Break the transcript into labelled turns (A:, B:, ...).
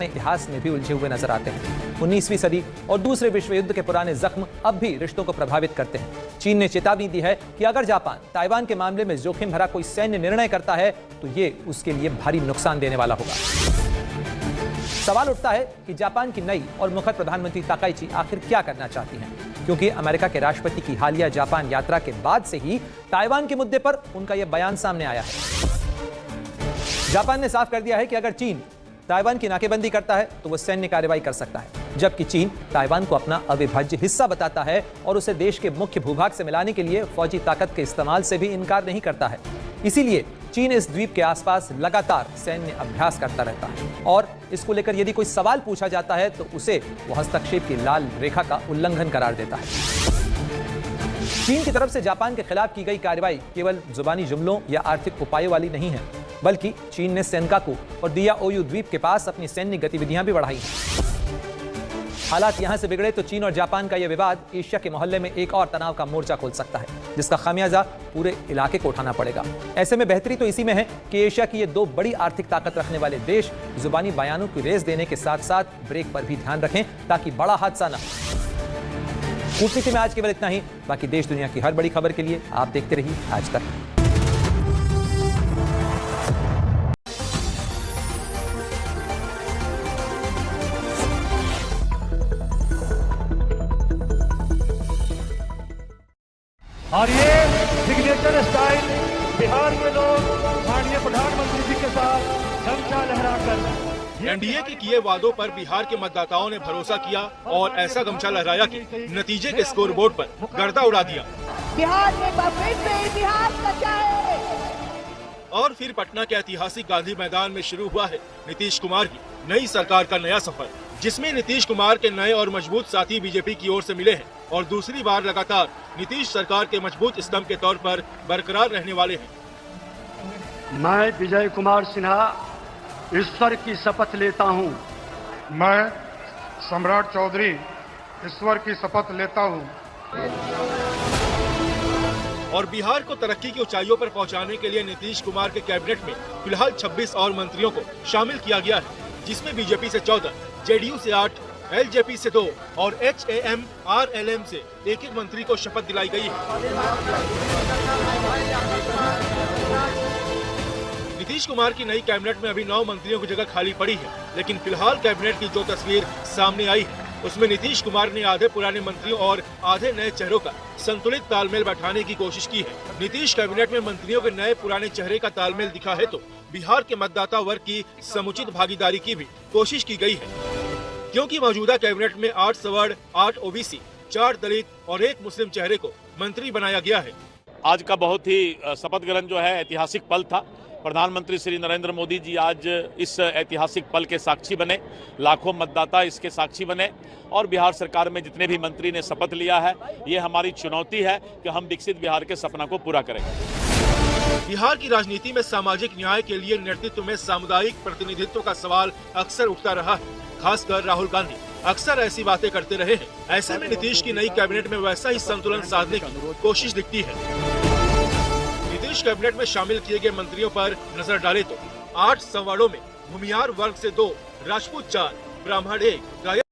A: इतिहास में भी उलझे हुए नजर आते हैं। 19वीं सदी और दूसरे विश्व युद्ध के पुराने जख्म अब भी रिश्तों को प्रभावित करते हैं। चीन ने चेतावनी दी है कि अगर जापान ताइवान के मामले में जोखिम भरा कोई सैन्य निर्णय करता है तो ये उसके लिए भारी नुकसान देने वाला होगा। सवाल उठता है कि जापान की नई और मुखर प्रधानमंत्री ताकाइची आखिर क्या करना चाहती हैं, क्योंकि अमेरिका के राष्ट्रपति की हालिया जापान यात्रा के बाद से ही ताइवान के मुद्दे पर उनका यह बयान सामने आया है। जापान ने साफ कर दिया है कि अगर चीन ताइवान की नाकेबंदी करता है तो वह सैन्य कार्रवाई कर सकता है, जबकि चीन ताइवान को अपना अविभाज्य हिस्सा बताता है और उसे देश के मुख्य भूभाग से मिलाने के लिए फौजी ताकत के इस्तेमाल से भी इनकार नहीं करता है। इसीलिए चीन इस द्वीप के आसपास लगातार सैन्य अभ्यास करता रहता है और इसको लेकर यदि कोई सवाल पूछा जाता है तो उसे वो हस्तक्षेप की लाल रेखा का उल्लंघन करार देता है। चीन की तरफ से जापान के खिलाफ की गई कार्रवाई केवल जुबानी जुमलों या आर्थिक उपायों वाली नहीं है, बल्कि चीन ने सेनकाकू और दियाओयू द्वीप के पास अपनी सैन्य गतिविधियां भी बढ़ाई हैं। हालात यहां से बिगड़े तो चीन और जापान का यह विवाद एशिया के मोहल्ले में एक और तनाव का मोर्चा खोल सकता है, जिसका खामियाजा पूरे इलाके को उठाना पड़ेगा। ऐसे में बेहतरी तो इसी में है कि एशिया की ये दो बड़ी आर्थिक ताकत रखने वाले देश जुबानी बयानों की रेस देने के साथ साथ ब्रेक पर भी ध्यान रखें ताकि बड़ा हादसा न हो। कूटनीति में आज केवल इतना ही। बाकी देश दुनिया की हर बड़ी खबर के लिए आप देखते रहिए आज तक।
B: और ये सिग्नेचर स्टाइल बिहार के लोग माननीय प्रधानमंत्री जी के साथ झंडा लहराकर
C: एनडीए के किए वादों पर बिहार के मतदाताओं ने भरोसा किया और ऐसा गमछा लहराया कि नतीजे के स्कोरबोर्ड पर गर्दा उड़ा दिया।
D: बिहार में इतिहास रचाए।
C: और फिर पटना के ऐतिहासिक गांधी मैदान में शुरू हुआ है नीतीश कुमार की नई सरकार का नया सफर, जिसमें नीतीश कुमार के नए और मजबूत साथी बीजेपी की ओर से मिले हैं और दूसरी बार लगातार नीतीश सरकार के मजबूत स्तंभ के तौर पर बरकरार रहने वाले हैं।
B: मैं विजय कुमार सिन्हा ईश्वर की शपथ लेता हूं।
E: मैं सम्राट चौधरी ईश्वर की शपथ लेता हूं।
C: और बिहार को तरक्की की ऊंचाइयों पर पहुंचाने के लिए नीतीश कुमार के कैबिनेट में फिलहाल 26 और मंत्रियों को शामिल किया गया है, जिसमें बीजेपी से 14, जेडीयू से 8, एलजेपी से 2 और एचएएम आरएलएम से एक मंत्री को शपथ दिलाई गई है। नीतीश कुमार की नई कैबिनेट में अभी 9 मंत्रियों की जगह खाली पड़ी है, लेकिन फिलहाल कैबिनेट की जो तस्वीर सामने आई है उसमें नीतीश कुमार ने आधे पुराने मंत्रियों और आधे नए चेहरों का संतुलित तालमेल बैठाने की कोशिश की है। नीतीश कैबिनेट में मंत्रियों के नए पुराने चेहरे का तालमेल दिखा है तो बिहार के मतदाता वर्ग की समुचित भागीदारी की भी कोशिश की गई है, क्योंकि मौजूदा कैबिनेट में 8 सवर्ण, 8 ओबीसी, 4 दलित और 1 मुस्लिम चेहरे को मंत्री बनाया गया है।
F: आज का बहुत ही शपथ ग्रहण जो है ऐतिहासिक पल था। प्रधानमंत्री श्री नरेंद्र मोदी जी आज इस ऐतिहासिक पल के साक्षी बने, लाखों मतदाता इसके साक्षी बने और बिहार सरकार में जितने भी मंत्री ने शपथ लिया है, ये हमारी चुनौती है कि हम विकसित बिहार के सपना को पूरा करेंगे।
C: बिहार की राजनीति में सामाजिक न्याय के लिए नेतृत्व में सामुदायिक प्रतिनिधित्व का सवाल अक्सर उठता रहा है, खासकर राहुल गांधी अक्सर ऐसी बातें करते रहे हैं। ऐसे में नीतीश की नई कैबिनेट में वैसा ही संतुलन साधने की कोशिश दिखती है। नीतीश कैबिनेट में शामिल किए गए मंत्रियों पर नजर डाले तो 8 सवर्णों में भूमिहार वर्ग से 2, राजपूत 4, ब्राह्मण 1, गायक